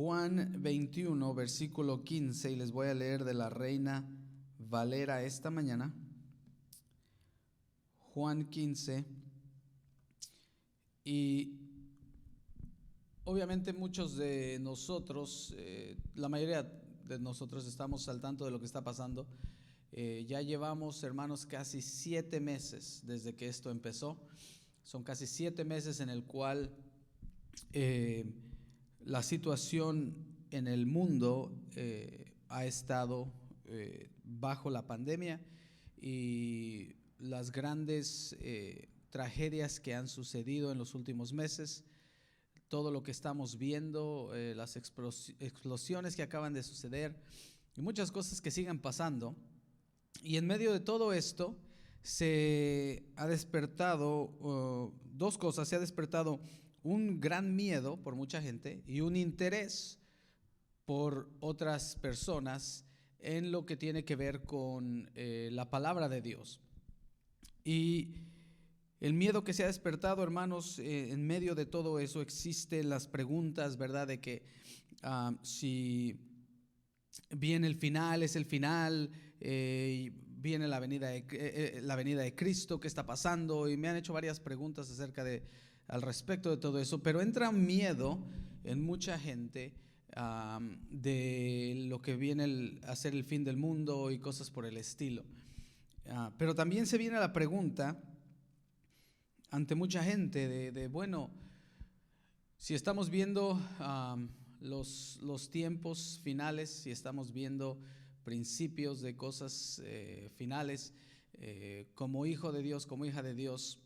Juan 21, versículo 15, y les voy a leer de la Reina Valera esta mañana. Juan 15, y obviamente muchos de nosotros, la mayoría de nosotros estamos al tanto de lo que está pasando. Ya llevamos, hermanos, casi 7 meses desde que esto empezó. Son casi 7 meses en el cual la situación en el mundo ha estado bajo la pandemia y las grandes tragedias que han sucedido en los últimos meses, todo lo que estamos viendo, las explosiones que acaban de suceder y muchas cosas que siguen pasando. Y en medio de todo esto se ha despertado dos cosas. Se ha despertado un gran miedo por mucha gente y un interés por otras personas en lo que tiene que ver con la palabra de Dios. Y el miedo que se ha despertado, hermanos, en medio de todo eso existen las preguntas, ¿verdad? De que si viene el final, es el final, viene la venida de Cristo, ¿qué está pasando? Y me han hecho varias preguntas al respecto de todo eso, pero entra miedo en mucha gente de lo que viene a ser el fin del mundo y cosas por el estilo. Pero también se viene la pregunta ante mucha gente bueno, si estamos viendo los tiempos finales, si estamos viendo principios de cosas finales, como hijo de Dios, como hija de Dios,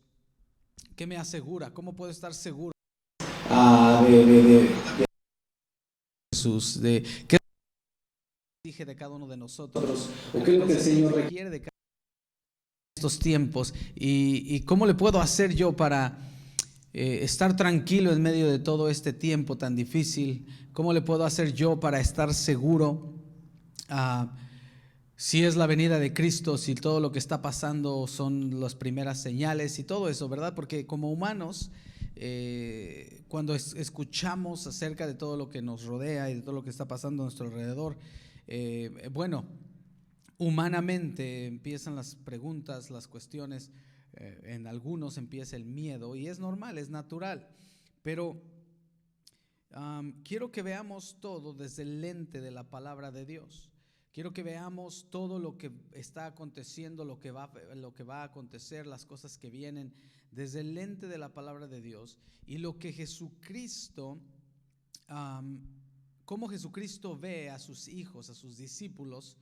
¿qué me asegura? ¿Cómo puedo estar seguro de Jesús? ¿De qué exige de cada uno de nosotros? ¿O qué es lo que el Señor requiere de cada uno de estos tiempos? ¿Y cómo le puedo hacer yo para estar tranquilo en medio de todo este tiempo tan difícil? ¿Cómo le puedo hacer yo para estar seguro si es la venida de Cristo, si todo lo que está pasando son las primeras señales y todo eso, ¿verdad? Porque como humanos, cuando escuchamos acerca de todo lo que nos rodea y de todo lo que está pasando a nuestro alrededor, bueno, humanamente empiezan las preguntas, las cuestiones. En algunos empieza el miedo y es normal, es natural, pero quiero que veamos todo desde el lente de la palabra de Dios. Quiero que veamos todo lo que está aconteciendo, lo que va a acontecer, las cosas que vienen desde el lente de la palabra de Dios y lo que Jesucristo, cómo Jesucristo ve a sus hijos, a sus discípulos,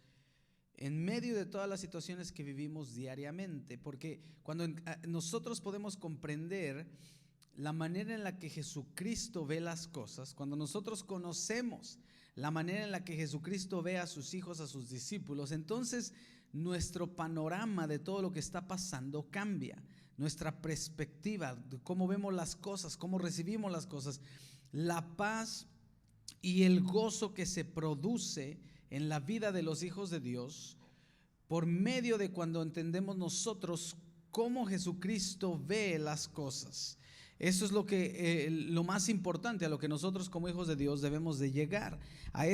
en medio de todas las situaciones que vivimos diariamente. Porque cuando nosotros podemos comprender la manera en la que Jesucristo ve las cosas, cuando nosotros conocemos la manera en la que Jesucristo ve a sus hijos, a sus discípulos, entonces nuestro panorama de todo lo que está pasando cambia. Nuestra perspectiva de cómo vemos las cosas, cómo recibimos las cosas, la paz y el gozo que se produce en la vida de los hijos de Dios por medio de cuando entendemos nosotros cómo Jesucristo ve las cosas. Eso es lo más importante, a lo que nosotros como hijos de Dios debemos de llegar, a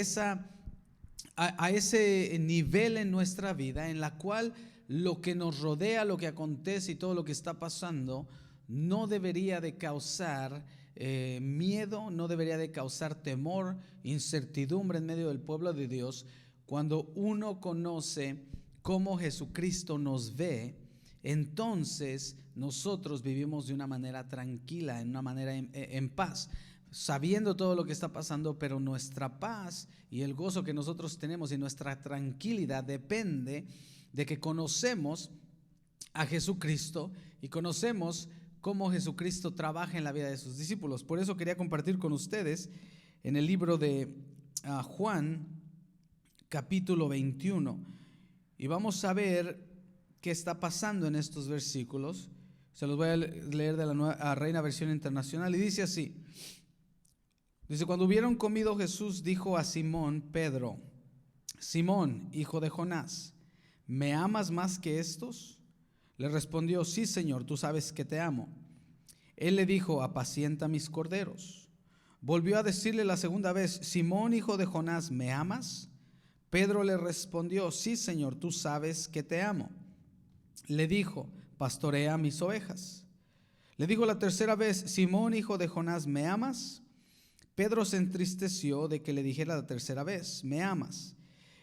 ese nivel en nuestra vida en la cual lo que nos rodea, lo que acontece y todo lo que está pasando no debería de causar miedo, no debería de causar temor, incertidumbre en medio del pueblo de Dios. Cuando uno conoce cómo Jesucristo nos ve, entonces nosotros vivimos de una manera tranquila, en una manera en paz, sabiendo todo lo que está pasando, pero nuestra paz y el gozo que nosotros tenemos y nuestra tranquilidad depende de que conocemos a Jesucristo y conocemos cómo Jesucristo trabaja en la vida de sus discípulos. Por eso quería compartir con ustedes en el libro de Juan, capítulo 21, y vamos a ver qué está pasando en estos versículos. Se los voy a leer de la Reina Versión Internacional y dice así. Dice: cuando hubieron comido, Jesús dijo a Simón Pedro: Simón, hijo de Jonás, ¿me amas más que estos? Le respondió: sí, Señor, tú sabes que te amo. Él le dijo: apacienta mis corderos. Volvió a decirle la segunda vez: Simón, hijo de Jonás, ¿me amas? Pedro le respondió: sí, Señor, tú sabes que te amo. Le dijo: pastorea mis ovejas. Le dijo la tercera vez: Simón, hijo de Jonás, ¿me amas? Pedro se entristeció de que le dijera la tercera vez: ¿me amas?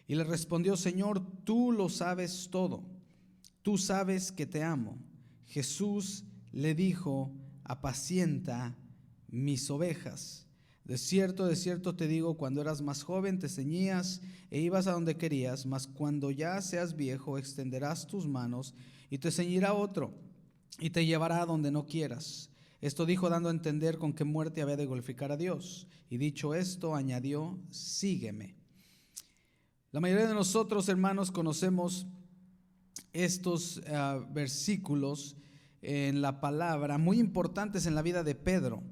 Y le respondió: Señor, tú lo sabes todo. Tú sabes que te amo. Jesús le dijo: apacienta mis ovejas. De cierto te digo, cuando eras más joven te ceñías e ibas a donde querías, mas cuando ya seas viejo extenderás tus manos y te ceñirá otro y te llevará a donde no quieras. Esto dijo dando a entender con qué muerte había de glorificar a Dios. Y dicho esto, añadió: sígueme. La mayoría de nosotros, hermanos, conocemos estos versículos en la palabra, muy importantes en la vida de Pedro.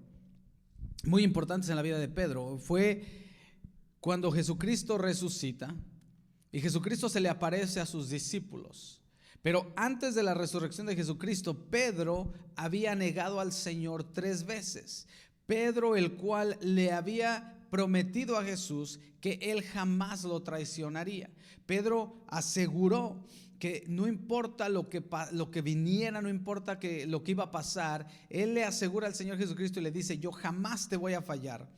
Muy importantes en la vida de Pedro. Fue cuando Jesucristo resucita y Jesucristo se le aparece a sus discípulos. Pero antes de la resurrección de Jesucristo, Pedro había negado al Señor 3 veces. Pedro, el cual le había prometido a Jesús que él jamás lo traicionaría. Pedro aseguró que no importa lo que viniera, no importa lo que iba a pasar, él le asegura al Señor Jesucristo y le dice: yo jamás te voy a fallar.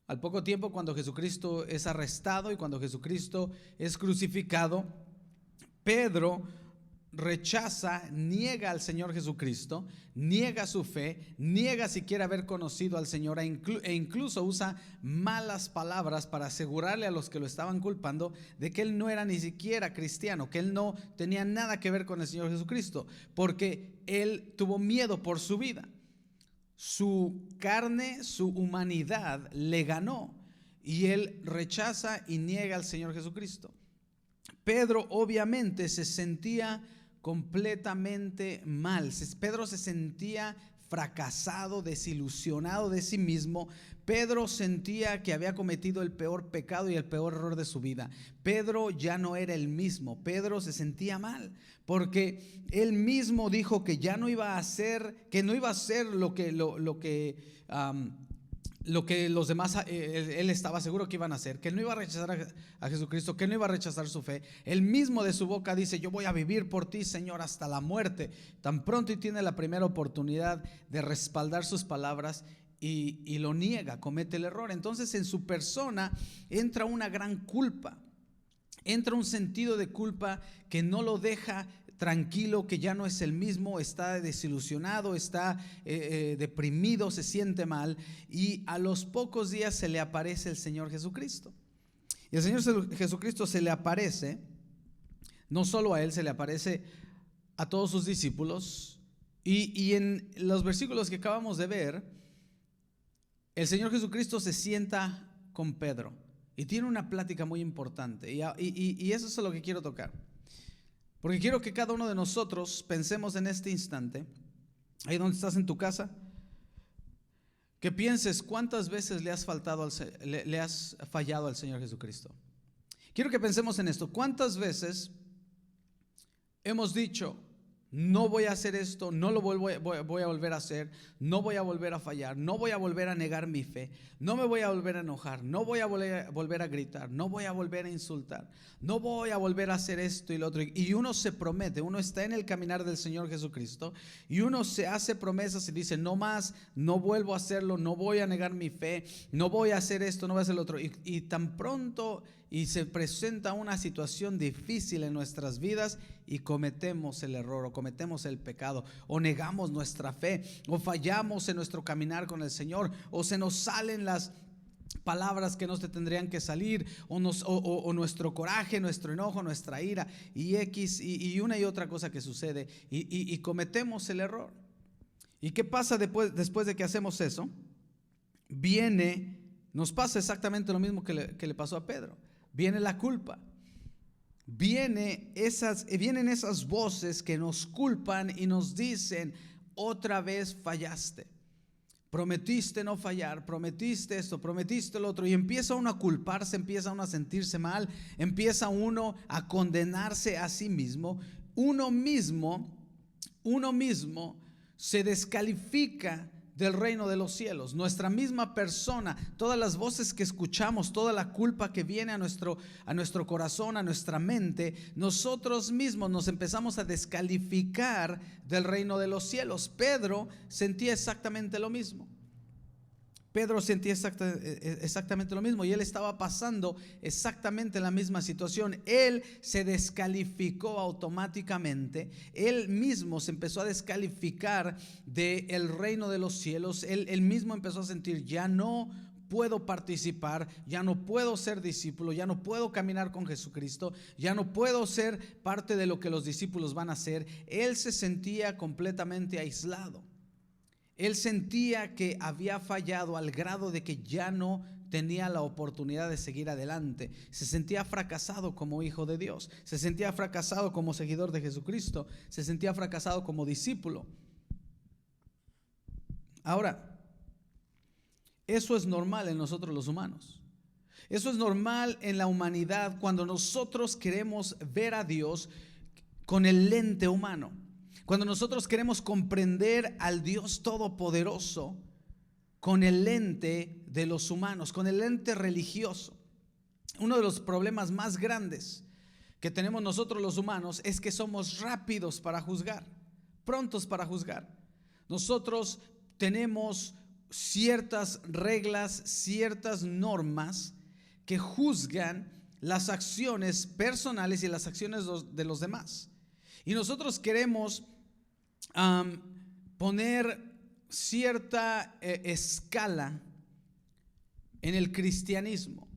Al poco tiempo, cuando Jesucristo es arrestado y cuando Jesucristo es crucificado, Pedro rechaza, niega al Señor Jesucristo, niega su fe, niega siquiera haber conocido al Señor e incluso usa malas palabras para asegurarle a los que lo estaban culpando de que él no era ni siquiera cristiano, que él no tenía nada que ver con el Señor Jesucristo, porque él tuvo miedo por su vida. Su carne, su humanidad le ganó y él rechaza y niega al Señor Jesucristo. Pedro obviamente se sentía completamente mal. Pedro se sentía fracasado, desilusionado de sí mismo. Pedro sentía que había cometido el peor pecado y el peor error de su vida. Pedro ya no era el mismo. Pedro se sentía mal porque él mismo dijo que ya no iba a hacer, que no iba a hacer lo que los demás, él estaba seguro que iban a hacer, que él no iba a rechazar a Jesucristo, que él no iba a rechazar su fe. Él mismo de su boca dice: yo voy a vivir por ti, Señor, hasta la muerte. Tan pronto y tiene la primera oportunidad de respaldar sus palabras y lo niega, comete el error. Entonces en su persona entra una gran culpa, entra un sentido de culpa que no lo deja tranquilo, que ya no es el mismo, está desilusionado, está deprimido, se siente mal, y a los pocos días se le aparece el Señor Jesucristo. Y el Señor Jesucristo se le aparece, no solo a él, se le aparece a todos sus discípulos, y en los versículos que acabamos de ver, el Señor Jesucristo se sienta con Pedro y tiene una plática muy importante, y eso es lo que quiero tocar. Porque quiero que cada uno de nosotros pensemos en este instante, ahí donde estás en tu casa, que pienses cuántas veces le has fallado al Señor Jesucristo. Quiero que pensemos en esto. ¿Cuántas veces hemos dicho: no voy a hacer esto, no lo voy a volver a hacer, no voy a volver a fallar, no voy a volver a negar mi fe, no me voy a volver a enojar, no voy a volver a gritar, no voy a volver a insultar, no voy a volver a hacer esto y lo otro? Y uno se promete, uno está en el caminar del Señor Jesucristo y uno se hace promesas y dice: no más, no vuelvo a hacerlo, no voy a negar mi fe, no voy a hacer esto, no voy a hacer lo otro. Y tan pronto y se presenta una situación difícil en nuestras vidas y cometemos el error o cometemos el pecado o negamos nuestra fe o fallamos en nuestro caminar con el Señor o se nos salen las palabras que no se tendrían que salir o nuestro coraje, nuestro enojo, nuestra ira y una y otra cosa que sucede y cometemos el error. ¿Y qué pasa después de que hacemos eso? Nos pasa exactamente lo mismo que le pasó a Pedro. Viene la culpa, vienen esas voces que nos culpan y nos dicen: otra vez fallaste, prometiste no fallar, prometiste esto, prometiste lo otro, y empieza uno a culparse, empieza uno a sentirse mal, empieza uno a condenarse a sí mismo. Uno mismo se descalifica del reino de los cielos. Nuestra misma persona, todas las voces que escuchamos, toda la culpa que viene a nuestro corazón, a nuestra mente, nosotros mismos nos empezamos a descalificar del reino de los cielos. Pedro sentía exactamente lo mismo. Pedro sentía exactamente lo mismo y él estaba pasando exactamente la misma situación. Él se descalificó automáticamente. Él mismo se empezó a descalificar del reino de los cielos. Él mismo empezó a sentir: ya no puedo participar, ya no puedo ser discípulo, ya no puedo caminar con Jesucristo, ya no puedo ser parte de lo que los discípulos van a hacer. Él se sentía completamente aislado. Él sentía que había fallado al grado de que ya no tenía la oportunidad de seguir adelante. Se sentía fracasado como hijo de Dios. Se sentía fracasado como seguidor de Jesucristo. Se sentía fracasado como discípulo. Ahora, eso es normal en nosotros los humanos. Eso es normal en la humanidad cuando nosotros queremos ver a Dios con el lente humano. Cuando nosotros queremos comprender al Dios Todopoderoso con el lente de los humanos, con el lente religioso. Uno de los problemas más grandes que tenemos nosotros los humanos es que somos rápidos para juzgar, prontos para juzgar. Nosotros tenemos ciertas reglas, ciertas normas que juzgan las acciones personales y las acciones de los demás. Y nosotros queremos poner cierta escala en el cristianismo.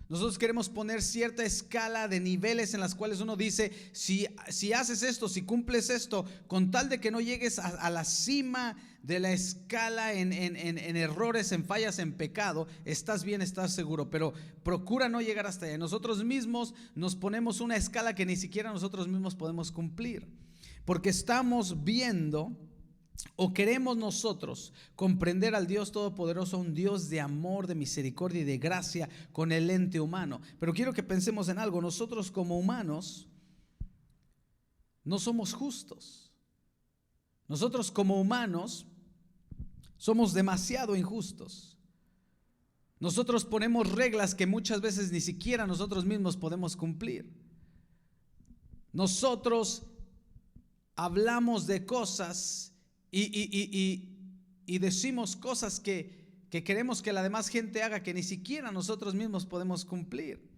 Nosotros queremos poner cierta escala de niveles en las cuales uno dice: si haces esto, si cumples esto, con tal de que no llegues a la cima de la escala en errores, en fallas, en pecado, estás bien, estás seguro, pero procura no llegar hasta allá. Nosotros mismos nos ponemos una escala que ni siquiera nosotros mismos podemos cumplir, porque estamos viendo o queremos nosotros comprender al Dios Todopoderoso, un Dios de amor, de misericordia y de gracia, con el lente humano. Pero quiero que pensemos en algo: nosotros como humanos no somos justos. Nosotros como humanos somos demasiado injustos. Nosotros ponemos reglas que muchas veces ni siquiera nosotros mismos podemos cumplir. Nosotros hablamos de cosas y decimos cosas que queremos que la demás gente haga, que ni siquiera nosotros mismos podemos cumplir.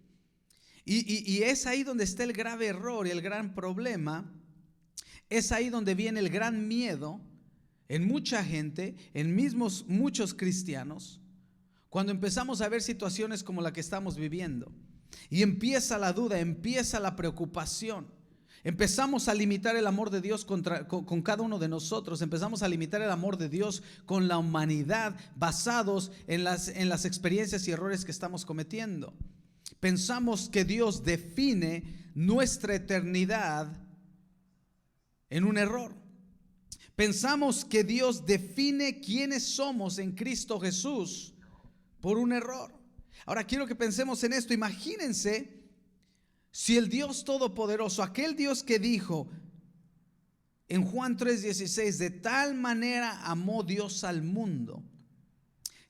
Y es ahí donde está el grave error y el gran problema. Es ahí donde viene el gran miedo en mucha gente, en muchos cristianos, cuando empezamos a ver situaciones como la que estamos viviendo. Y empieza la duda, empieza la preocupación. Empezamos a limitar el amor de Dios con cada uno de nosotros. Empezamos a limitar el amor de Dios con la humanidad, basados en las experiencias y errores que estamos cometiendo. Pensamos que Dios define nuestra eternidad en un error. Pensamos que Dios define quiénes somos en Cristo Jesús por un error. Ahora quiero que pensemos en esto. Imagínense si el Dios Todopoderoso, aquel Dios que dijo en Juan 3:16: de tal manera amó Dios al mundo,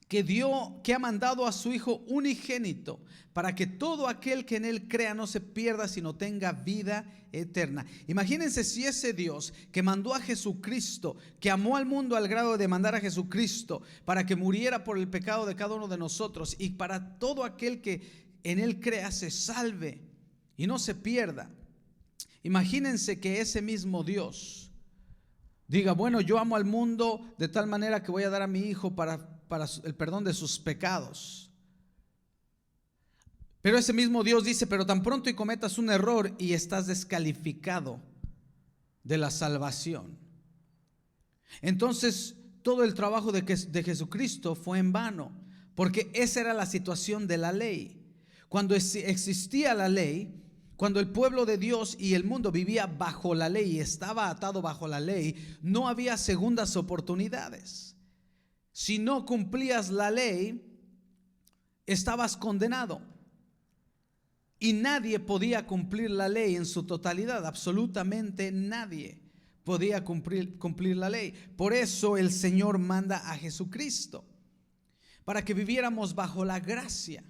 que ha mandado a su Hijo unigénito, para que todo aquel que en él crea no se pierda, sino tenga vida eterna. Imagínense si ese Dios que mandó a Jesucristo, que amó al mundo al grado de mandar a Jesucristo para que muriera por el pecado de cada uno de nosotros, y para todo aquel que en él crea se salve y no se pierda. Imagínense que ese mismo Dios diga: bueno, yo amo al mundo de tal manera que voy a dar a mi Hijo para el perdón de sus pecados. Pero ese mismo Dios dice: pero tan pronto y cometas un error y estás descalificado de la salvación. Entonces todo el trabajo de Jesucristo fue en vano, porque esa era la situación de la ley. Cuando existía la ley, cuando el pueblo de Dios y el mundo vivía bajo la ley y estaba atado bajo la ley, no había segundas oportunidades. Si no cumplías la ley, estabas condenado. Y nadie podía cumplir la ley en su totalidad, absolutamente nadie. podía cumplir la ley. Por eso el Señor manda a Jesucristo, para que viviéramos bajo la gracia.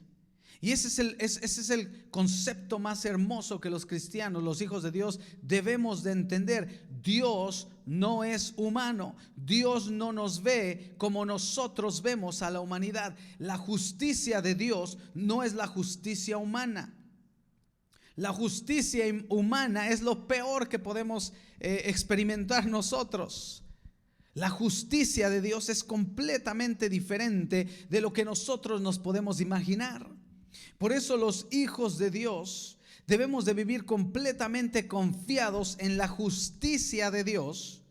Y ese es el concepto más hermoso que los cristianos, los hijos de Dios, debemos de entender. Dios no es humano. Dios no nos ve como nosotros vemos a la humanidad. La justicia de Dios no es la justicia humana. La justicia humana es lo peor que podemos experimentar nosotros. La justicia de Dios es completamente diferente de lo que nosotros nos podemos imaginar. Por eso los hijos de Dios debemos de vivir completamente confiados en la justicia de Dios,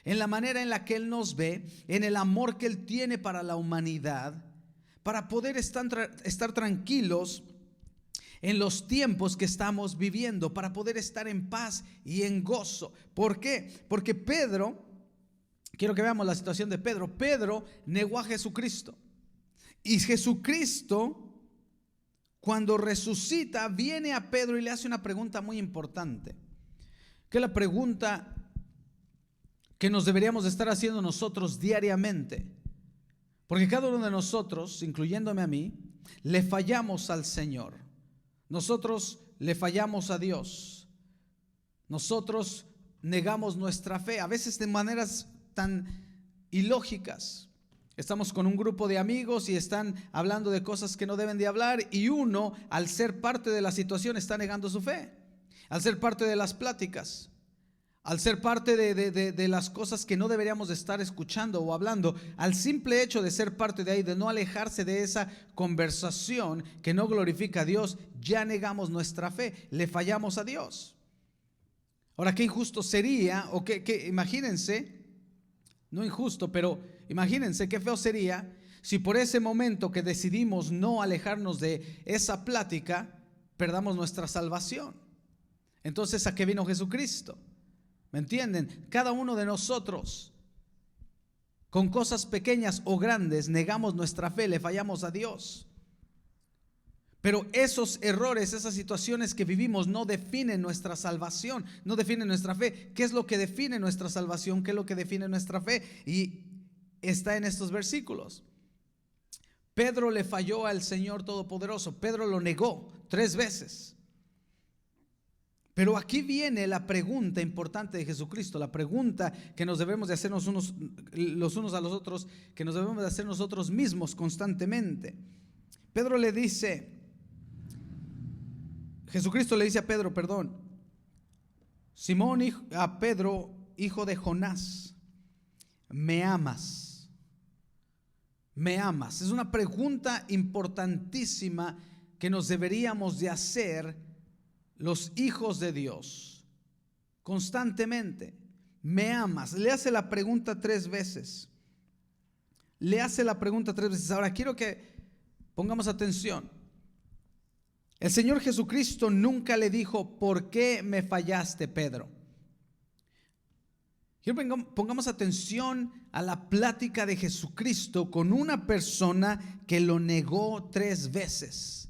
en la manera en la que Él nos ve, en el amor que Él tiene para la humanidad, para poder estar tranquilos en los tiempos que estamos viviendo, para poder estar en paz y en gozo. ¿Por qué? Porque Pedro, quiero que veamos la situación de Pedro. Pedro negó a Jesucristo, y Jesucristo, cuando resucita, viene a Pedro y le hace una pregunta muy importante, que es la pregunta que nos deberíamos estar haciendo nosotros diariamente, porque cada uno de nosotros, incluyéndome a mí, le fallamos al Señor. Nosotros le fallamos a Dios. Nosotros negamos nuestra fe, a veces de maneras tan ilógicas. Estamos con un grupo de amigos y están hablando de cosas que no deben de hablar, y uno, al ser parte de la situación, está negando su fe. Al ser parte de las pláticas, al ser parte de las cosas que no deberíamos de estar escuchando o hablando, al simple hecho de ser parte de ahí, de no alejarse de esa conversación que no glorifica a Dios, ya negamos nuestra fe, le fallamos a Dios. Ahora, qué injusto sería, o que imagínense, no injusto, pero imagínense qué feo sería si por ese momento que decidimos no alejarnos de esa plática, perdamos nuestra salvación. Entonces, ¿a qué vino Jesucristo? ¿Me entienden? Cada uno de nosotros, con cosas pequeñas o grandes, negamos nuestra fe, le fallamos a Dios. Pero esos errores, esas situaciones que vivimos no definen nuestra salvación, no definen nuestra fe. ¿Qué es lo que define nuestra salvación? ¿Qué es lo que define nuestra fe? Y está en estos versículos. Pedro le falló al Señor Todopoderoso. Pedro lo negó 3 veces. Pero aquí viene la pregunta importante de Jesucristo, la pregunta que nos debemos de hacernos los unos a los otros, que nos debemos de hacer nosotros mismos constantemente. Pedro le dice, Jesucristo le dice a Pedro, Simón, a Pedro, hijo de Jonás, ¿me amas? ¿Me amas? Es una pregunta importantísima que nos deberíamos de hacer los hijos de Dios constantemente. ¿Me amas? Le hace la pregunta 3 veces. Le hace la pregunta 3 veces. Ahora quiero que pongamos atención. El Señor Jesucristo nunca le dijo, ¿por qué me fallaste, Pedro? Quiero que pongamos atención a la plática de Jesucristo con una persona que lo negó 3 veces.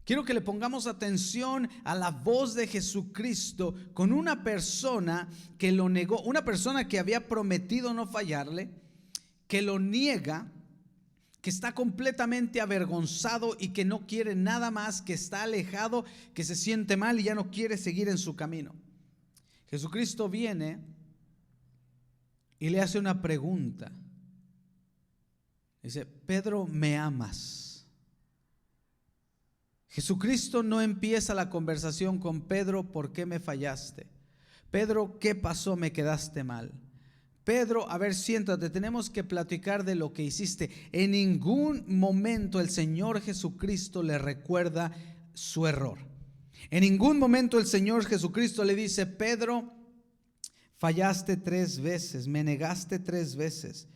Quiero que le pongamos atención a la voz de Jesucristo con una persona que lo negó, una persona que había prometido no fallarle, que lo niega, que está completamente avergonzado y que no quiere nada más, que está alejado, que se siente mal y ya no quiere seguir en su camino. Jesucristo viene y le hace una pregunta. Dice, Pedro, ¿me amas? Jesucristo no empieza la conversación con Pedro, ¿por qué me fallaste? Pedro, ¿qué pasó? Me quedaste mal. Pedro, a ver, siéntate, tenemos que platicar de lo que hiciste. En ningún momento el Señor Jesucristo le recuerda su error. En ningún momento el Señor Jesucristo le dice, Pedro, fallaste 3 veces, me negaste 3 veces.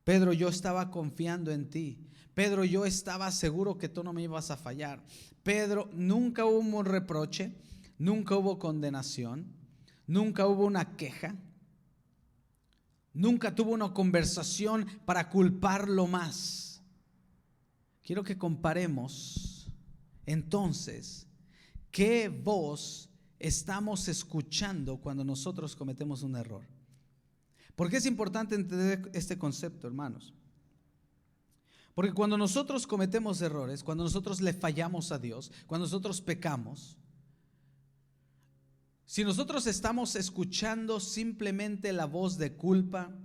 Pedro, yo estaba confiando en ti. Pedro, yo estaba seguro que tú no me ibas a fallar. Pedro, nunca hubo un reproche, nunca hubo condenación, nunca hubo una queja. Nunca tuvo una conversación para culparlo más. Quiero que comparemos entonces qué voz estamos escuchando cuando nosotros cometemos un error? ¿Por qué es importante entender este concepto, hermanos? Porque cuando nosotros cometemos errores, cuando nosotros le fallamos a Dios, cuando nosotros pecamos, si nosotros estamos escuchando simplemente la voz de culpa,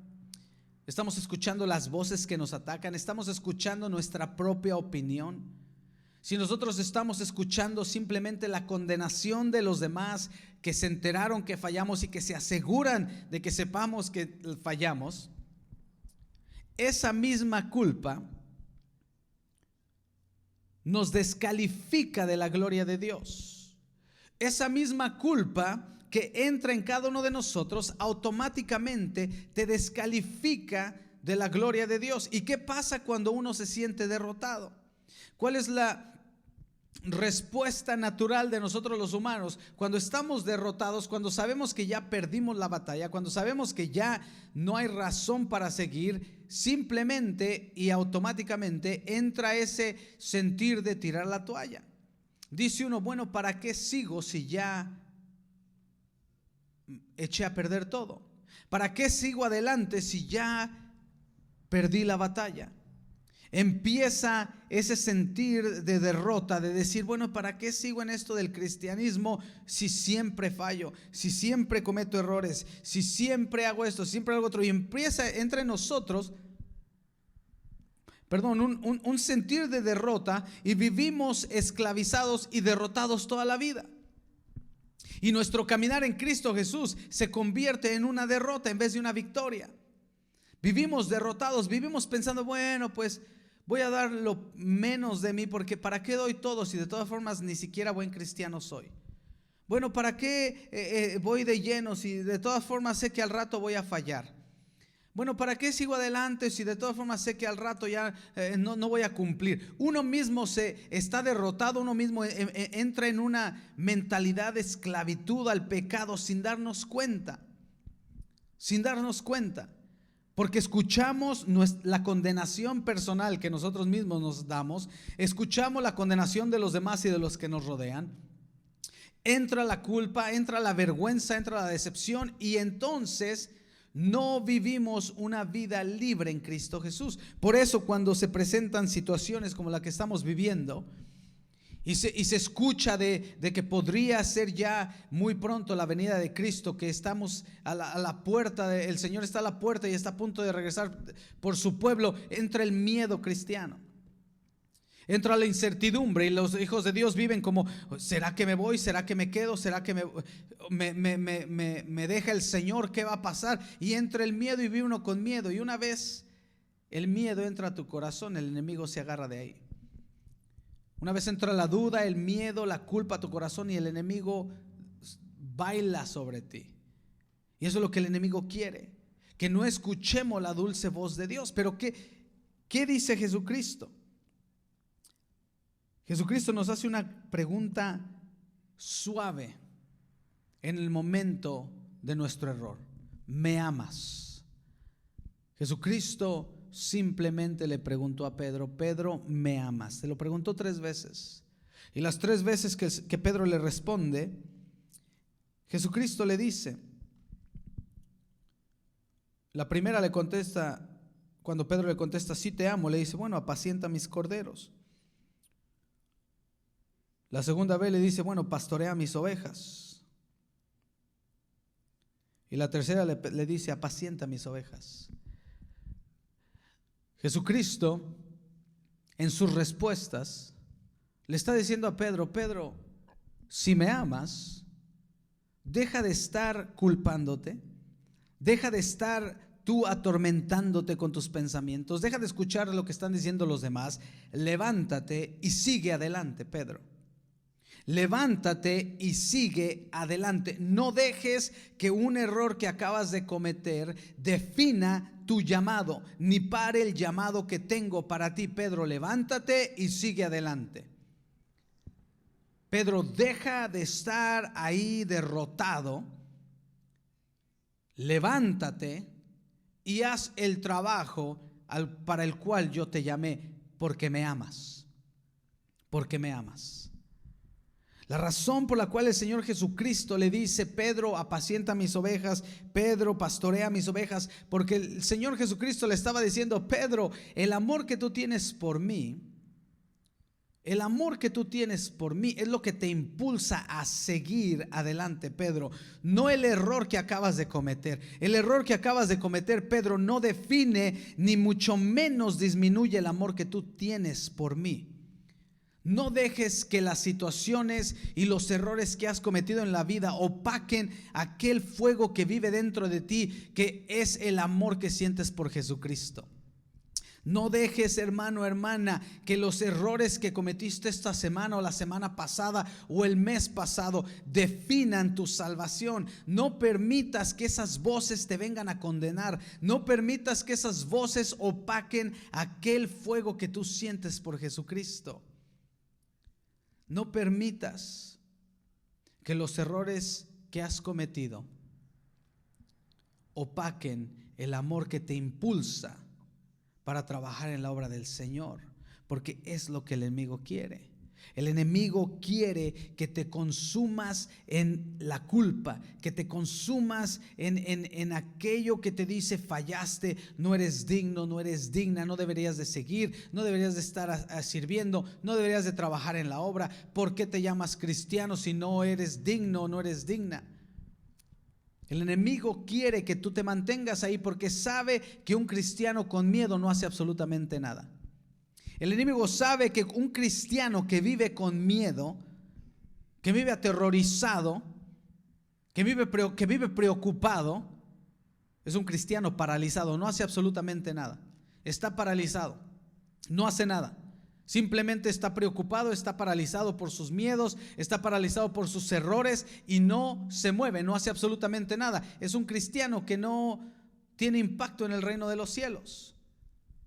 estamos escuchando las voces que nos atacan, estamos escuchando nuestra propia opinión, si nosotros estamos escuchando simplemente la condenación de los demás que se enteraron que fallamos y que se aseguran de que sepamos que fallamos, esa misma culpa nos descalifica de la gloria de Dios. Esa misma culpa que entra en cada uno de nosotros automáticamente te descalifica de la gloria de Dios. ¿Y qué pasa cuando uno se siente derrotado? ¿Cuál es la respuesta natural de nosotros los humanos cuando estamos derrotados, cuando sabemos que ya perdimos la batalla, cuando sabemos que ya no hay razón para seguir? Simplemente y automáticamente entra ese sentir de tirar la toalla. Dice uno, bueno, ¿para qué sigo si ya eché a perder todo? ¿Para qué sigo adelante si ya perdí la batalla? Empieza ese sentir de derrota, de decir, bueno, ¿para qué sigo en esto del cristianismo si siempre fallo, si siempre cometo errores, si siempre hago esto, siempre hago otro? Y empieza entre nosotros, un sentir de derrota, y vivimos esclavizados y derrotados toda la vida. Y nuestro caminar en Cristo Jesús se convierte en una derrota en vez de una victoria. Vivimos derrotados, vivimos pensando, bueno, pues voy a dar lo menos de mí, porque ¿para qué doy todo si de todas formas ni siquiera buen cristiano soy? Bueno, ¿para qué voy de lleno si de todas formas sé que al rato voy a fallar? Bueno, ¿para qué sigo adelante si de todas formas sé que al rato ya no voy a cumplir? Uno mismo se está derrotado, uno mismo entra en una mentalidad de esclavitud al pecado sin darnos cuenta, porque escuchamos la condenación personal que nosotros mismos nos damos, escuchamos la condenación de los demás y de los que nos rodean. Entra la culpa, entra la vergüenza, entra la decepción, y entonces no vivimos una vida libre en Cristo Jesús. Por eso cuando se presentan situaciones como la que estamos viviendo y se escucha de que podría ser ya muy pronto la venida de Cristo, que estamos a la puerta, el Señor está a la puerta y está a punto de regresar por su pueblo, entra el miedo cristiano, entra la incertidumbre, y los hijos de Dios viven como, ¿será que me voy? ¿Será que me quedo? ¿Será que me deja el Señor? ¿Qué va a pasar? Y entra el miedo y vive uno con miedo, y una vez el miedo entra a tu corazón, el enemigo se agarra de ahí. Una vez entra la duda, el miedo, la culpa a tu corazón, y el enemigo baila sobre ti. Y eso es lo que el enemigo quiere, que no escuchemos la dulce voz de Dios. Pero ¿qué dice Jesucristo? Jesucristo nos hace una pregunta suave en el momento de nuestro error. ¿Me amas? Jesucristo simplemente le preguntó a Pedro, Pedro, ¿me amas? Se lo preguntó 3 veces. Y las 3 veces que Pedro le responde, Jesucristo le dice, la primera le contesta, cuando Pedro le contesta, sí te amo, le dice, bueno, apacienta mis corderos. La segunda vez le dice, bueno, pastorea mis ovejas. Y la tercera le dice, apacienta mis ovejas. Jesucristo, en sus respuestas, le está diciendo a Pedro, Pedro, si me amas, deja de estar culpándote, deja de estar tú atormentándote con tus pensamientos, deja de escuchar lo que están diciendo los demás, levántate y sigue adelante, Pedro. Levántate y sigue adelante. No dejes que un error que acabas de cometer defina tu llamado, ni pare el llamado que tengo para ti. Pedro, levántate y sigue adelante. Pedro, deja de estar ahí derrotado. Levántate y haz el trabajo para el cual yo te llamé, porque me amas. Porque me amas. La razón por la cual el Señor Jesucristo le dice: Pedro, apacienta mis ovejas, Pedro, pastorea mis ovejas, porque el Señor Jesucristo le estaba diciendo: Pedro, el amor que tú tienes por mí, el amor que tú tienes por mí es lo que te impulsa a seguir adelante, Pedro, no el error que acabas de cometer. El error que acabas de cometer, Pedro, no define ni mucho menos disminuye el amor que tú tienes por mí. No dejes que las situaciones y los errores que has cometido en la vida opaquen aquel fuego que vive dentro de ti, que es el amor que sientes por Jesucristo. No dejes, hermano, hermana, que los errores que cometiste esta semana o la semana pasada o el mes pasado definan tu salvación. No permitas que esas voces te vengan a condenar. No permitas que esas voces opaquen aquel fuego que tú sientes por Jesucristo. No permitas que los errores que has cometido opaquen el amor que te impulsa para trabajar en la obra del Señor, porque es lo que el enemigo quiere. El enemigo quiere que te consumas en la culpa, que te consumas en aquello que te dice: fallaste, no eres digno, no eres digna, no deberías de seguir, no deberías de estar sirviendo, no deberías de trabajar en la obra. ¿Por qué te llamas cristiano si no eres digno, no eres digna? El enemigo quiere que tú te mantengas ahí porque sabe que un cristiano con miedo no hace absolutamente nada. El enemigo sabe que un cristiano que vive con miedo, que vive aterrorizado, que vive preocupado, es un cristiano paralizado, no hace absolutamente nada. Está paralizado, no hace nada. Simplemente está preocupado, está paralizado por sus miedos, está paralizado por sus errores y no se mueve, no hace absolutamente nada. Es un cristiano que no tiene impacto en el reino de los cielos.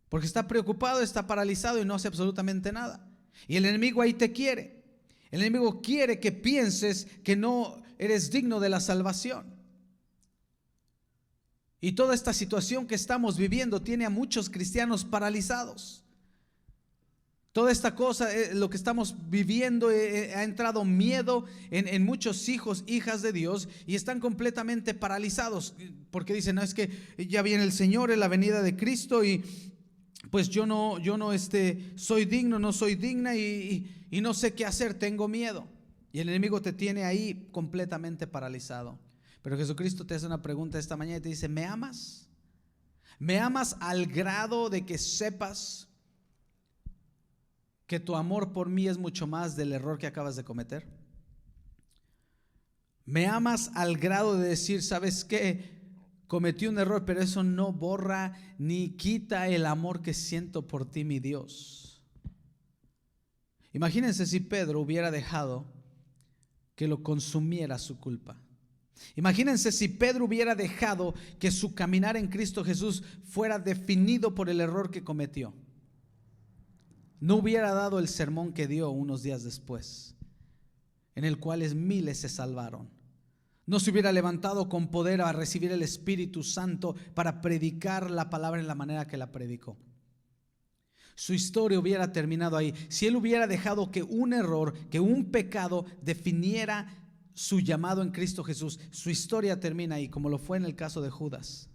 Porque está preocupado, está paralizado y no hace absolutamente nada. Y el enemigo ahí te quiere. El enemigo quiere que pienses que no eres digno de la salvación. Y toda esta situación que estamos viviendo tiene a muchos cristianos paralizados. Toda esta cosa, lo que estamos viviendo, ha entrado miedo en muchos hijos, hijas de Dios, y están completamente paralizados. Porque dicen: no, es que ya viene el Señor, en la venida de Cristo, y pues yo no soy digno, no soy digna y no sé qué hacer, tengo miedo. Y el enemigo te tiene ahí completamente paralizado. Pero Jesucristo te hace una pregunta esta mañana y te dice: ¿me amas? ¿Me amas al grado de que sepas que tu amor por mí es mucho más del error que acabas de cometer? ¿Me amas al grado de decir: sabes qué? Cometí un error, pero eso no borra ni quita el amor que siento por ti, mi Dios. Imagínense si Pedro hubiera dejado que lo consumiera su culpa. Imagínense si Pedro hubiera dejado que su caminar en Cristo Jesús fuera definido por el error que cometió. No hubiera dado el sermón que dio unos días después, en el cual miles se salvaron. No se hubiera levantado con poder a recibir el Espíritu Santo para predicar la palabra en la manera que la predicó. Su historia hubiera terminado ahí. Si él hubiera dejado que un error, que un pecado definiera su llamado en Cristo Jesús, su historia termina ahí, como lo fue en el caso de Judas.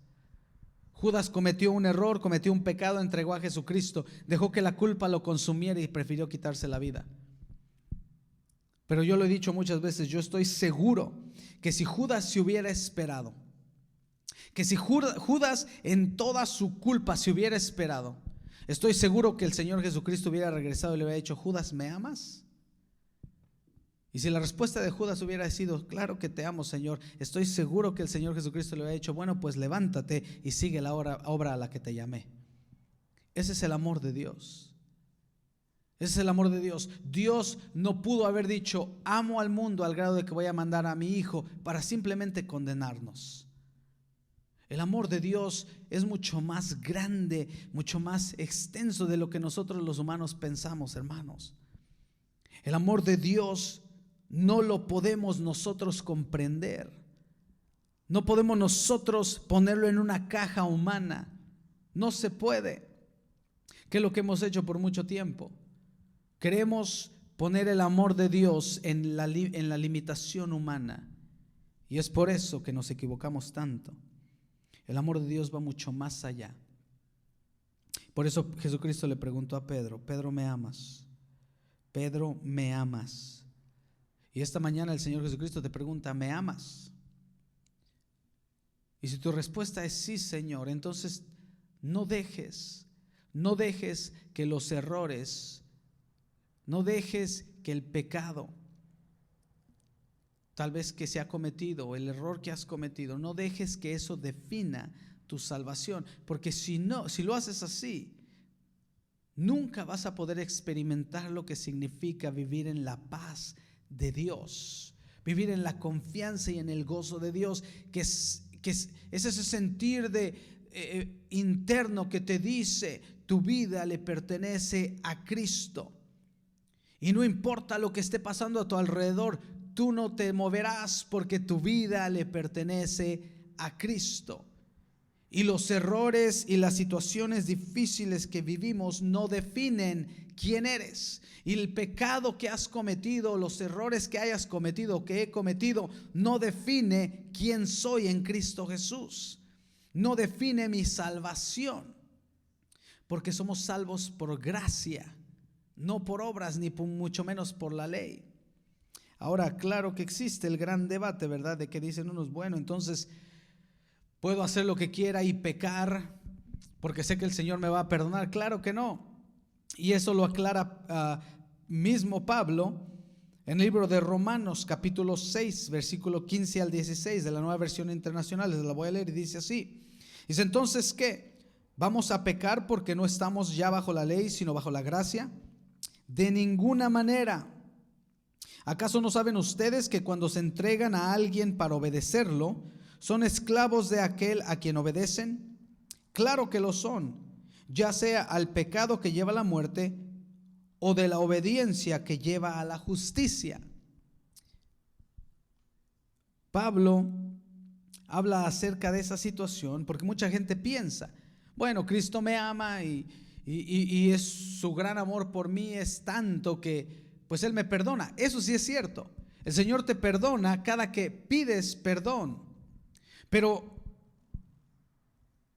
Judas cometió un error, cometió un pecado, entregó a Jesucristo, dejó que la culpa lo consumiera y prefirió quitarse la vida. Pero yo lo he dicho muchas veces, yo estoy seguro que si Judas se hubiera esperado, que si Judas en toda su culpa se hubiera esperado, estoy seguro que el Señor Jesucristo hubiera regresado y le hubiera dicho: Judas, ¿me amas? Y si la respuesta de Judas hubiera sido: claro que te amo, Señor, estoy seguro que el Señor Jesucristo le hubiera dicho: bueno, pues levántate y sigue la obra a la que te llamé. Ese es el amor de Dios. Ese es el amor de Dios. Dios no pudo haber dicho: amo al mundo al grado de que voy a mandar a mi hijo para simplemente condenarnos. El amor de Dios es mucho más grande, mucho más extenso de lo que nosotros los humanos pensamos, hermanos. El amor de Dios no lo podemos nosotros comprender. No podemos nosotros ponerlo en una caja humana. No se puede. ¿Qué es lo que hemos hecho por mucho tiempo? Queremos poner el amor de Dios en la limitación humana. Y es por eso que nos equivocamos tanto. El amor de Dios va mucho más allá. Por eso Jesucristo le preguntó a Pedro: Pedro, ¿me amas? Pedro, ¿me amas? Y esta mañana el Señor Jesucristo te pregunta: ¿me amas? Y si tu respuesta es sí, Señor, entonces no dejes que los errores, no dejes que el pecado, tal vez que se ha cometido, el error que has cometido, no dejes que eso defina tu salvación, porque si lo haces así, nunca vas a poder experimentar lo que significa vivir en la paz de Dios, vivir en la confianza y en el gozo de Dios, que es ese sentir interno que te dice: tu vida le pertenece a Cristo, y no importa lo que esté pasando a tu alrededor, tú no te moverás, porque tu vida le pertenece a Cristo. Y los errores y las situaciones difíciles que vivimos no definen quién eres. Y el pecado que has cometido, los errores que hayas cometido, que he cometido, no define quién soy en Cristo Jesús. No define mi salvación. Porque somos salvos por gracia, no por obras, ni mucho menos por la ley. Ahora, claro que existe el gran debate, ¿verdad? De que dicen unos: bueno, entonces ¿puedo hacer lo que quiera y pecar porque sé que el Señor me va a perdonar? Claro que no. Y eso lo aclara mismo Pablo en el libro de Romanos capítulo 6, versículo 15 al 16 de la Nueva Versión Internacional. Les la voy a leer y dice así. Dice: entonces, ¿qué? ¿Vamos a pecar porque no estamos ya bajo la ley, sino bajo la gracia? De ninguna manera. ¿Acaso no saben ustedes que cuando se entregan a alguien para obedecerlo, son esclavos de aquel a quien obedecen? Claro que lo son, ya sea al pecado que lleva a la muerte o de la obediencia que lleva a la justicia. Pablo habla acerca de esa situación porque mucha gente piensa: bueno, Cristo me ama y es su gran amor por mí es tanto que pues Él me perdona. Eso sí es cierto. El Señor te perdona cada que pides perdón. Pero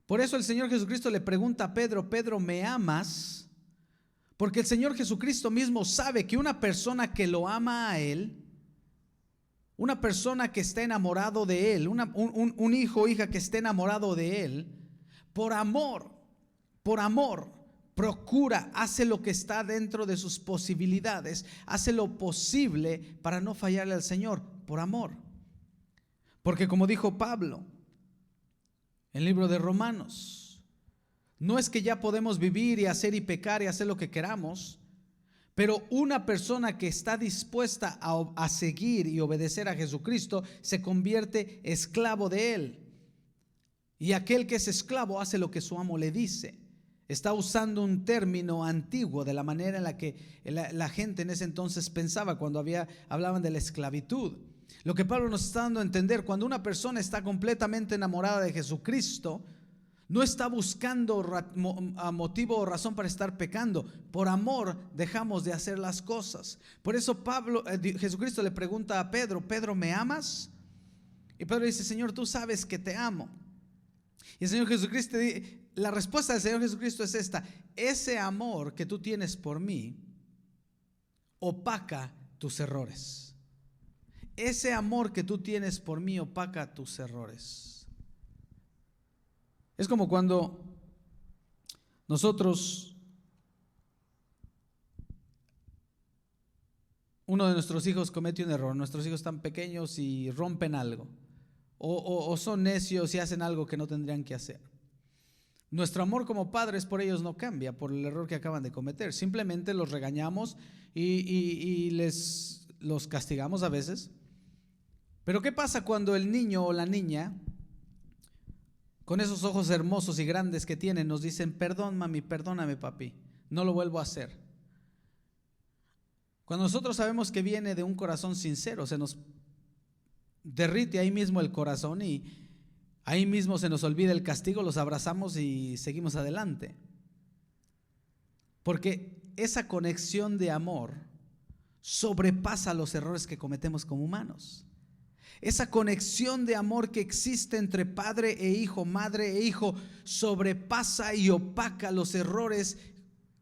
por eso el Señor Jesucristo le pregunta a Pedro: Pedro, ¿me amas? Porque el Señor Jesucristo mismo sabe que una persona que lo ama a Él, una persona que está enamorado de Él, un hijo o hija que esté enamorado de Él, por amor, procura, hace lo que está dentro de sus posibilidades, hace lo posible para no fallarle al Señor, por amor. Porque como dijo Pablo en el libro de Romanos, no es que ya podemos vivir y hacer y pecar y hacer lo que queramos, pero una persona que está dispuesta a seguir y obedecer a Jesucristo se convierte esclavo de Él. Y aquel que es esclavo hace lo que su amo le dice. Está usando un término antiguo de la manera en la que la gente en ese entonces pensaba cuando hablaban de la esclavitud. Lo que Pablo nos está dando a entender: cuando una persona está completamente enamorada de Jesucristo, no está buscando motivo o razón para estar pecando. Por amor dejamos de hacer las cosas. Por eso Jesucristo le pregunta a Pedro: Pedro, ¿me amas? Y Pedro dice: Señor, tú sabes que te amo. Y el Señor Jesucristo, la respuesta del Señor Jesucristo es esta: ese amor que tú tienes por mí opaca tus errores. Ese amor que tú tienes por mí opaca tus errores. Es como cuando nosotros, uno de nuestros hijos comete un error. Nuestros hijos están pequeños y rompen algo, o son necios y hacen algo que no tendrían que hacer. Nuestro amor como padres por ellos no cambia por el error que acaban de cometer. Simplemente los regañamos y los castigamos a veces. Pero ¿qué pasa cuando el niño o la niña, con esos ojos hermosos y grandes que tienen, nos dicen: perdón mami, perdóname papi, no lo vuelvo a hacer? Cuando nosotros sabemos que viene de un corazón sincero, se nos derrite ahí mismo el corazón y ahí mismo se nos olvida el castigo, los abrazamos y seguimos adelante. Porque esa conexión de amor sobrepasa los errores que cometemos como humanos. Esa conexión de amor que existe entre padre e hijo, madre e hijo, sobrepasa y opaca los errores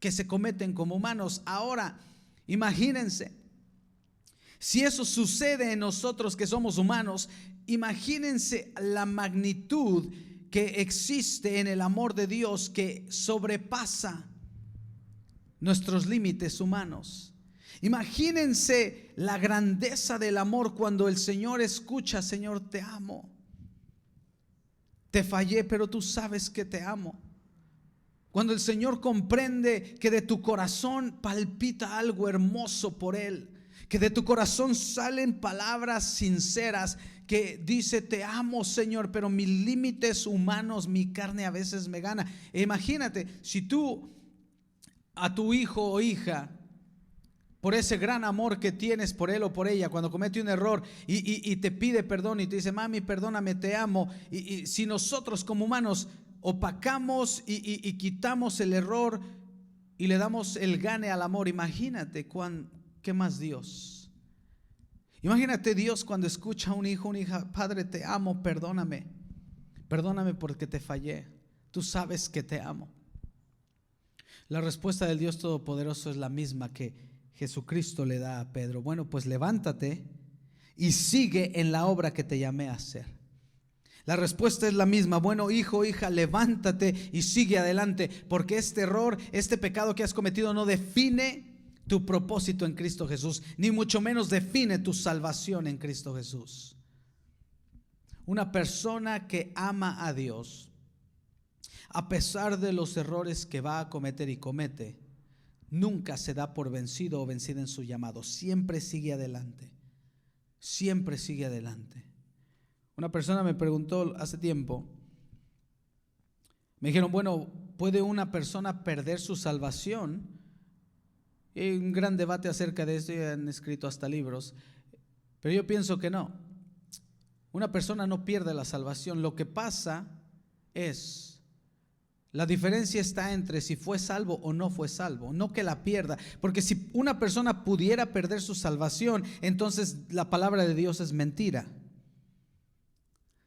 que se cometen como humanos. Ahora, imagínense, si eso sucede en nosotros que somos humanos, imagínense la magnitud que existe en el amor de Dios que sobrepasa nuestros límites humanos. Imagínense la grandeza del amor cuando el Señor escucha: Señor, te amo. Te fallé, pero tú sabes que te amo. Cuando el Señor comprende que de tu corazón palpita algo hermoso por Él, que de tu corazón salen palabras sinceras que dice: te amo, Señor, pero mis límites humanos, mi carne a veces me gana. Imagínate, si tú a tu hijo o hija, por ese gran amor que tienes por él o por ella, cuando comete un error y te pide perdón y te dice: mami, perdóname, te amo. Y si nosotros como humanos opacamos y quitamos el error y le damos el gane al amor, imagínate ¿qué más Dios? Imagínate Dios cuando escucha a un hijo, una hija: Padre, te amo, perdóname. Perdóname porque te fallé. Tú sabes que te amo. La respuesta del Dios Todopoderoso es la misma que Jesucristo le da a Pedro: bueno, pues levántate y sigue en la obra que te llamé a hacer. La respuesta es la misma: bueno, hijo, hija, levántate y sigue adelante, porque este error, este pecado que has cometido no define tu propósito en Cristo Jesús, ni mucho menos define tu salvación en Cristo Jesús. Una persona que ama a Dios, a pesar de los errores que va a cometer y comete, nunca se da por vencido o vencida en su llamado. Siempre sigue adelante. Siempre sigue adelante. Una persona me preguntó hace tiempo, me dijeron: bueno, ¿puede una persona perder su salvación? Y hay un gran debate acerca de esto y han escrito hasta libros, pero yo pienso que no. Una persona no pierde la salvación. Lo que pasa es, la diferencia está entre si fue salvo o no fue salvo, no que la pierda. Porque si una persona pudiera perder su salvación, entonces la palabra de Dios es mentira.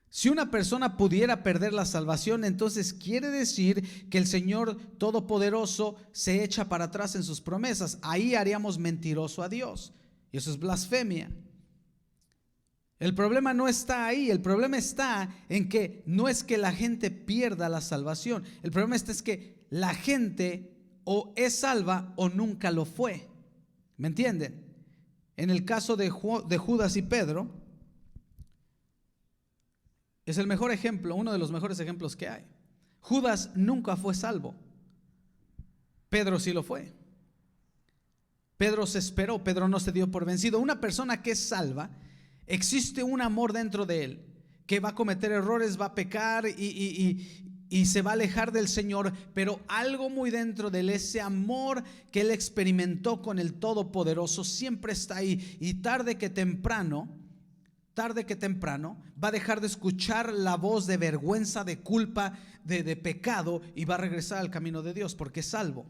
Si una persona pudiera perder la salvación, entonces quiere decir que el Señor Todopoderoso se echa para atrás en sus promesas. Ahí haríamos mentiroso a Dios, y eso es blasfemia. El problema no está ahí. El problema está en que no es que la gente pierda la salvación. El problema es que la gente o es salva o nunca lo fue. ¿Me entienden? En el caso de Judas y Pedro, es el mejor ejemplo, uno de los mejores ejemplos que hay. Judas nunca fue salvo. Pedro sí lo fue. Pedro se esperó, Pedro no se dio por vencido. Una persona que es salva, existe un amor dentro de él, que va a cometer errores, va a pecar y se va a alejar del Señor, pero algo muy dentro de él, ese amor que él experimentó con el Todopoderoso, siempre está ahí, y tarde que temprano va a dejar de escuchar la voz de vergüenza, de culpa, de pecado, y va a regresar al camino de Dios, porque es salvo.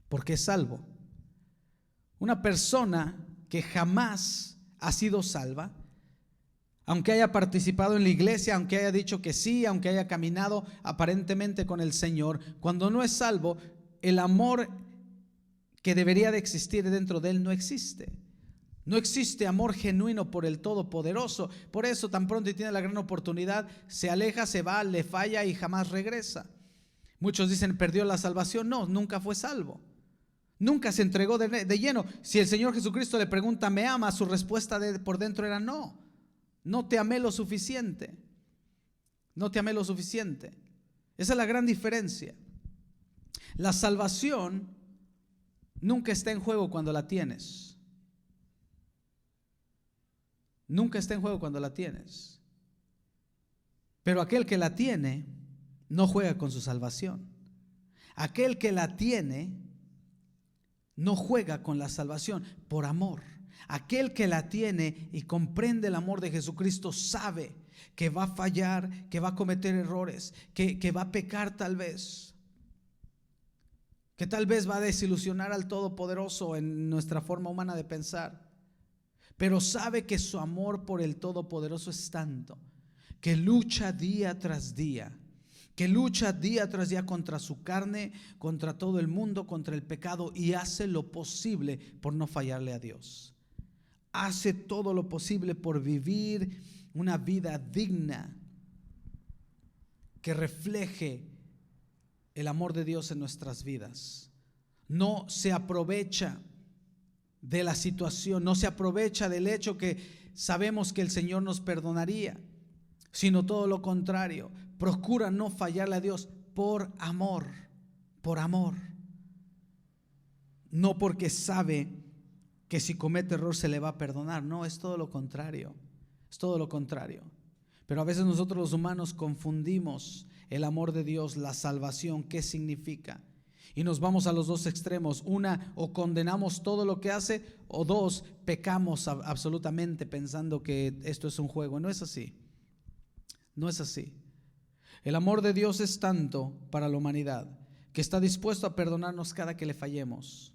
Porque es salvo. Una persona que jamás ha sido salva, aunque haya participado en la iglesia, aunque haya dicho que sí, aunque haya caminado aparentemente con el Señor, cuando no es salvo, el amor que debería de existir dentro de él no existe. No existe amor genuino por el Todopoderoso. Por eso, tan pronto tiene la gran oportunidad, se aleja, se va, le falla y jamás regresa. Muchos dicen: perdió la salvación. No, nunca fue salvo. Nunca se entregó de lleno. Si el Señor Jesucristo le pregunta: ¿me ama?, su respuesta por dentro era no. No te amé lo suficiente. No te amé lo suficiente. Esa es la gran diferencia. La salvación nunca está en juego cuando la tienes. Nunca está en juego cuando la tienes. Pero aquel que la tiene no juega con su salvación. Aquel que la tiene no juega con la salvación por amor. Aquel que la tiene y comprende el amor de Jesucristo sabe que va a fallar, que va a cometer errores, que va a pecar tal vez. que tal vez va a desilusionar al Todopoderoso en nuestra forma humana de pensar, pero sabe que su amor por el Todopoderoso es tanto que lucha día tras día, contra su carne, contra todo el mundo, contra el pecado, y hace lo posible por no fallarle a Dios. Hace todo lo posible por vivir una vida digna que refleje el amor de Dios en nuestras vidas. No se aprovecha de la situación, no se aprovecha del hecho que sabemos que el Señor nos perdonaría, sino todo lo contrario. Procura no fallarle a Dios por amor, no porque sabe que si comete error se le va a perdonar. No, es todo lo contrario, Pero a veces nosotros los humanos confundimos el amor de Dios, la salvación, qué significa, y nos vamos a los dos extremos. Una, o condenamos todo lo que hace, o dos, pecamos absolutamente pensando que esto es un juego. No es así. El amor de Dios es tanto para la humanidad que está dispuesto a perdonarnos cada que le fallemos.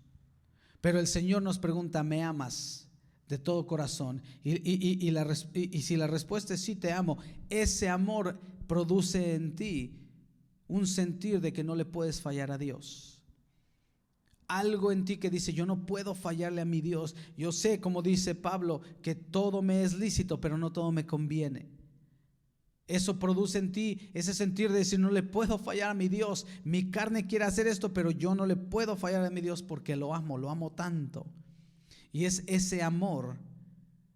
Pero el Señor nos pregunta: ¿me amas de todo corazón? Y si la respuesta es sí, te amo, ese amor produce en ti un sentir de que no le puedes fallar a Dios. Algo en ti que dice: yo no puedo fallarle a mi Dios. Yo sé, como dice Pablo, que todo me es lícito, pero no todo me conviene. Eso produce en ti ese sentir de decir: no le puedo fallar a mi Dios. Mi carne quiere hacer esto, pero yo no le puedo fallar a mi Dios porque lo amo tanto. Y es ese amor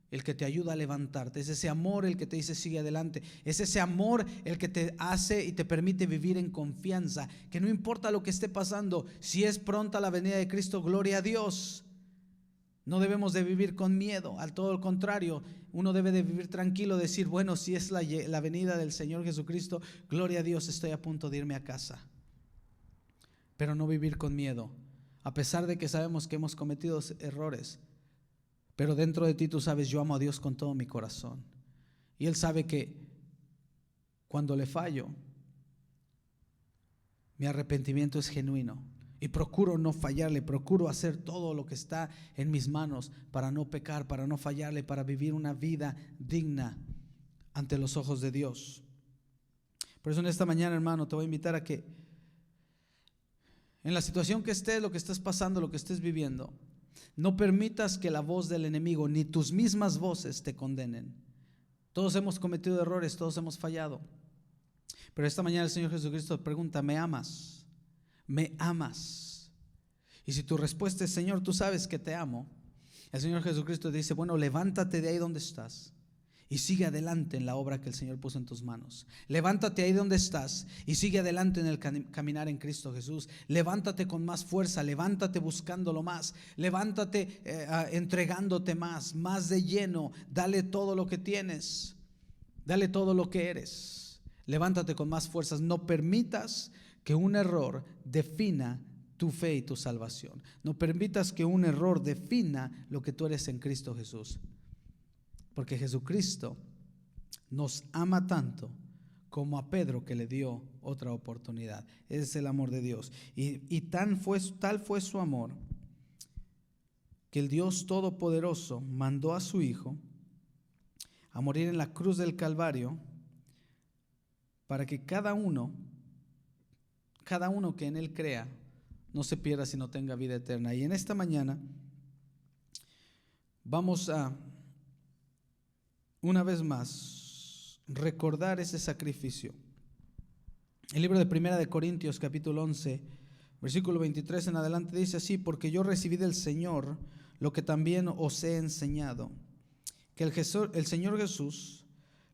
el que te ayuda a levantarte, es ese amor el que te dice sigue adelante, es ese amor el que te hace y te permite vivir en confianza, que no importa lo que esté pasando, si es pronta la venida de Cristo, gloria a Dios. No debemos de vivir con miedo, al todo lo contrario, uno debe de vivir tranquilo, decir: bueno, si es la venida del Señor Jesucristo, gloria a Dios, estoy a punto de irme a casa. Pero no vivir con miedo, a pesar de que sabemos que hemos cometido errores. Pero dentro de ti tú sabes: yo amo a Dios con todo mi corazón. Y Él sabe que cuando le fallo, mi arrepentimiento es genuino. Y procuro no fallarle, procuro hacer todo lo que está en mis manos para no pecar, para no fallarle, para vivir una vida digna ante los ojos de Dios. Por eso en esta mañana, hermano, te voy a invitar a que en la situación que estés, lo que estés pasando, lo que estés viviendo, no permitas que la voz del enemigo ni tus mismas voces te condenen. Todos hemos cometido errores, todos hemos fallado. Pero esta mañana el Señor Jesucristo te pregunta: ¿me amas? ¿Me amas? Y si tu respuesta es: Señor, tú sabes que te amo, el Señor Jesucristo te dice: bueno, levántate de ahí donde estás y sigue adelante en la obra que el Señor puso en tus manos. Levántate ahí donde estás y sigue adelante en el caminar en Cristo Jesús. Levántate con más fuerza, levántate buscándolo más, levántate entregándote más de lleno. Dale todo lo que tienes, dale todo lo que eres. Levántate con más fuerzas. No permitas que un error defina tu fe y tu salvación. No permitas que un error defina lo que tú eres en Cristo Jesús. Porque Jesucristo nos ama tanto como a Pedro, que le dio otra oportunidad. Ese es el amor de Dios. Y tal fue su amor, que el Dios Todopoderoso mandó a su Hijo a morir en la cruz del Calvario para que cada uno que en Él crea no se pierda, sino tenga vida eterna. Y en esta mañana vamos a, una vez más, recordar ese sacrificio. El libro de Primera de Corintios, capítulo 11, versículo 23 en adelante, dice así: porque yo recibí del Señor lo que también os he enseñado, que el Señor Jesús,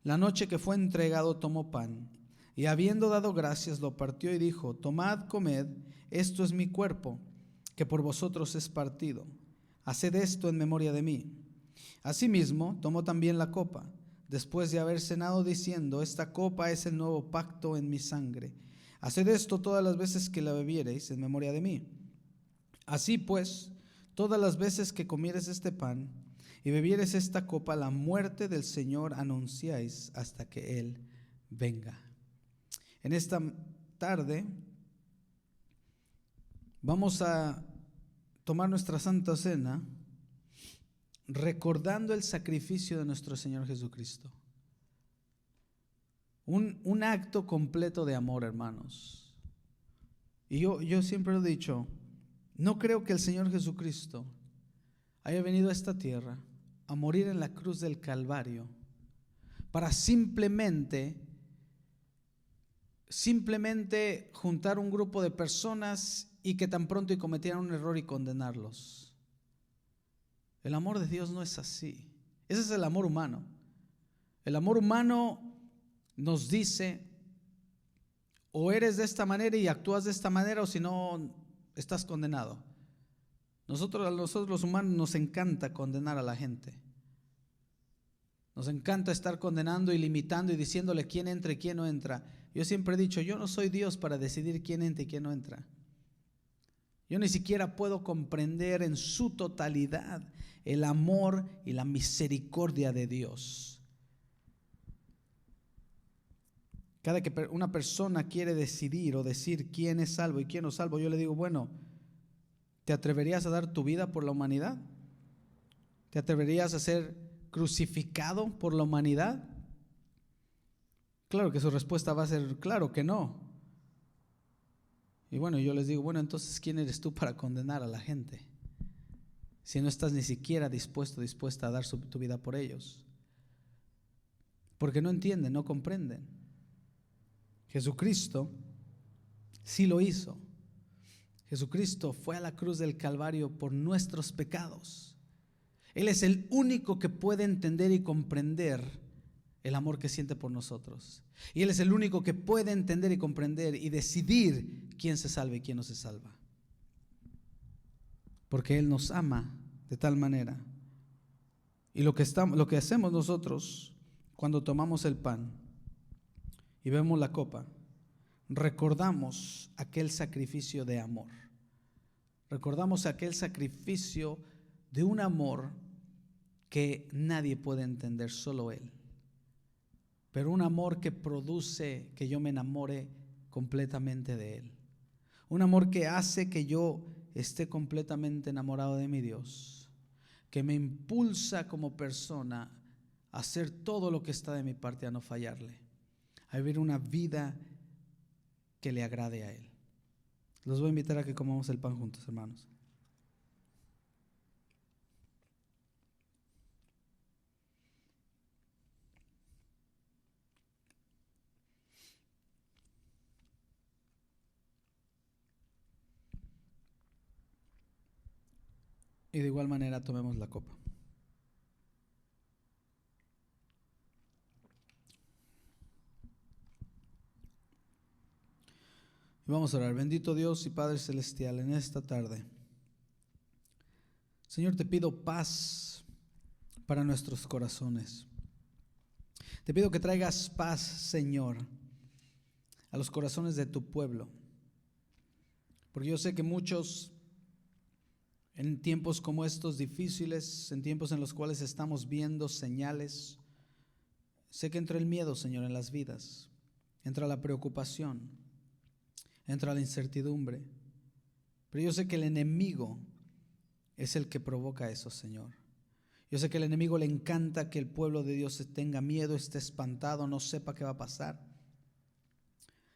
la noche que fue entregado, tomó pan, y habiendo dado gracias, lo partió y dijo: tomad, comed, esto es mi cuerpo, que por vosotros es partido. Haced esto en memoria de mí. Asimismo, tomó también la copa, después de haber cenado, diciendo: esta copa es el nuevo pacto en mi sangre. Haced esto todas las veces que la bebiereis en memoria de mí. Así pues, todas las veces que comiereis este pan y bebiereis esta copa, la muerte del Señor anunciáis hasta que Él venga. En esta tarde Vamos a tomar nuestra Santa Cena recordando el sacrificio de nuestro Señor Jesucristo. Un acto completo de amor, hermanos. Y yo siempre he dicho, no creo que el Señor Jesucristo haya venido a esta tierra a morir en la cruz del Calvario para simplemente juntar un grupo de personas y que tan pronto y cometieran un error y condenarlos. El amor de Dios no es así. Ese es el amor humano. El amor humano nos dice, o eres de esta manera y actúas de esta manera, o si no, estás condenado. A nosotros los humanos nos encanta condenar a la gente. Nos encanta estar condenando y limitando y diciéndole quién entra y quién no entra. Yo siempre he dicho, yo no soy Dios para decidir quién entra y quién no entra. Yo ni siquiera puedo comprender en su totalidad el amor y la misericordia de Dios. Cada que una persona quiere decidir o decir quién es salvo y quién no es salvo, yo le digo, bueno, ¿te atreverías a dar tu vida por la humanidad? ¿Te atreverías a ser crucificado por la humanidad? Claro que su respuesta va a ser, claro que no. Y bueno, yo les digo, bueno, entonces, ¿quién eres tú para condenar a la gente? Si no estás ni siquiera dispuesta a dar tu vida por ellos. Porque no entienden, no comprenden. Jesucristo sí lo hizo. Jesucristo fue a la cruz del Calvario por nuestros pecados. Él es el único que puede entender y comprender el amor que siente por nosotros. Y Él es el único que puede entender y comprender y decidir quién se salva y quién no se salva. Porque Él nos ama de tal manera. Y lo que hacemos nosotros cuando tomamos el pan y vemos la copa, recordamos aquel sacrificio de amor. Recordamos aquel sacrificio de un amor que nadie puede entender, solo Él. Pero un amor que produce que yo me enamore completamente de Él. Un amor que hace que yo esté completamente enamorado de mi Dios. Que me impulsa como persona a hacer todo lo que está de mi parte, a no fallarle. A vivir una vida que le agrade a Él. Los voy a invitar a que comamos el pan juntos, hermanos. Y de igual manera tomemos la copa. Y vamos a orar. Bendito Dios y Padre Celestial, en esta tarde, Señor, te pido paz para nuestros corazones. Te pido que traigas paz, Señor, a los corazones de tu pueblo. Porque yo sé que muchos, en tiempos como estos difíciles, en tiempos en los cuales estamos viendo señales, sé que entra el miedo, Señor, en las vidas, entra la preocupación, entra la incertidumbre. Pero yo sé que el enemigo es el que provoca eso, Señor. Yo sé que al enemigo le encanta que el pueblo de Dios tenga miedo, esté espantado, no sepa qué va a pasar.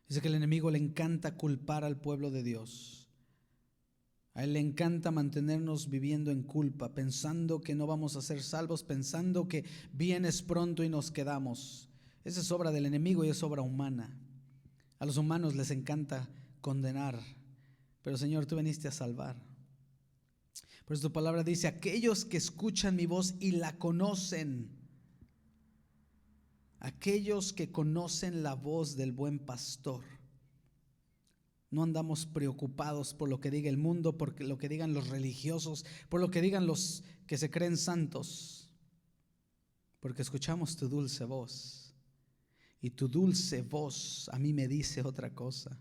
Yo sé que al enemigo le encanta culpar al pueblo de Dios. A él le encanta mantenernos viviendo en culpa, pensando que no vamos a ser salvos, pensando que vienes pronto y nos quedamos. Esa es obra del enemigo y es obra humana. A los humanos les encanta condenar, pero Señor, tú viniste a salvar. Por eso tu palabra dice, aquellos que escuchan mi voz y la conocen, aquellos que conocen la voz del buen pastor. No andamos preocupados por lo que diga el mundo, por lo que digan los religiosos, por lo que digan los que se creen santos, porque escuchamos tu dulce voz. Y tu dulce voz a mí me dice otra cosa.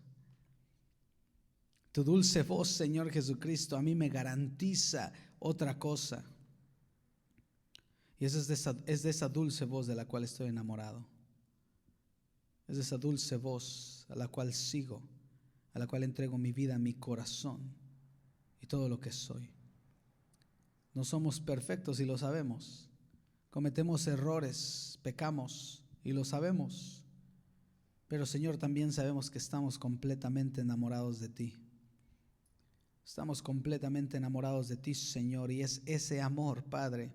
Tu dulce voz, Señor Jesucristo, a mí me garantiza otra cosa. Y es de esa dulce voz de la cual estoy enamorado. Es de esa dulce voz a la cual sigo, a la cual entrego mi vida, mi corazón. y todo lo que soy. No somos perfectos y lo sabemos. Cometemos errores, pecamos y lo sabemos. Pero Señor, también sabemos que estamos completamente enamorados de ti. Estamos completamente enamorados de ti, Señor, y es ese amor, Padre,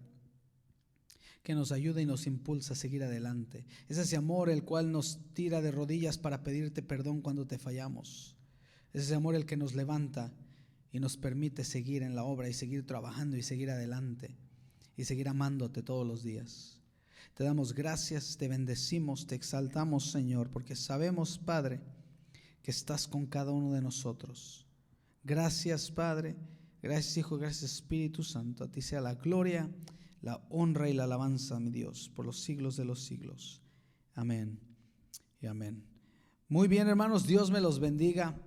que nos ayuda y nos impulsa a seguir adelante. Es ese amor el cual nos tira de rodillas para pedirte perdón cuando te fallamos. Es ese amor el que nos levanta y nos permite seguir en la obra y seguir trabajando y seguir adelante y seguir amándote todos los días. Te damos gracias, te bendecimos, te exaltamos, Señor, porque sabemos, Padre, que estás con cada uno de nosotros. Gracias, Padre, gracias, Hijo, gracias, Espíritu Santo. A ti sea la gloria, la honra y la alabanza, mi Dios, por los siglos de los siglos. Amén y amén. Muy bien, hermanos, Dios me los bendiga.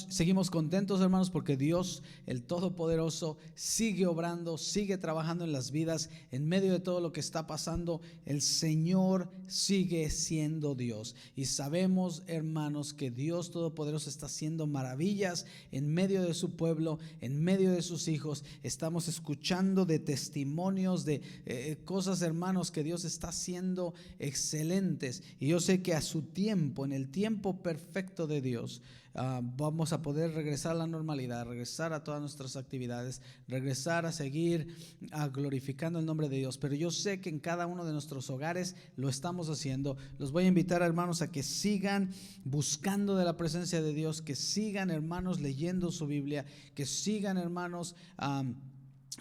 Seguimos contentos, hermanos, porque Dios, el Todopoderoso, sigue obrando, sigue trabajando en las vidas. En medio de todo lo que está pasando, el Señor sigue siendo Dios. Y sabemos, hermanos, que Dios Todopoderoso está haciendo maravillas en medio de su pueblo, en medio de sus hijos. Estamos escuchando de testimonios, de cosas, hermanos, que Dios está haciendo excelentes. Y yo sé que a su tiempo, en el tiempo perfecto de Dios, vamos a poder regresar a la normalidad, regresar a todas nuestras actividades, regresar a seguir glorificando el nombre de Dios. Pero yo sé que en cada uno de nuestros hogares lo estamos haciendo. Los voy a invitar, hermanos, a que sigan buscando de la presencia de Dios, que sigan, hermanos, leyendo su Biblia, que sigan, hermanos,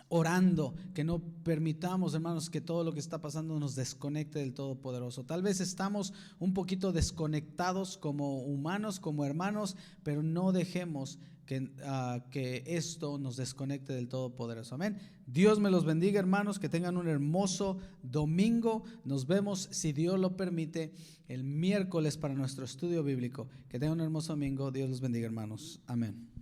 orando, que no permitamos, hermanos, que todo lo que está pasando nos desconecte del Todopoderoso. Tal vez estamos un poquito desconectados como humanos, como hermanos, pero no dejemos que esto nos desconecte del Todopoderoso. Amén. Dios me los bendiga, hermanos, que tengan un hermoso domingo. Nos vemos, si Dios lo permite, el miércoles para nuestro estudio bíblico. Que tengan un hermoso domingo. Dios los bendiga, hermanos. Amén.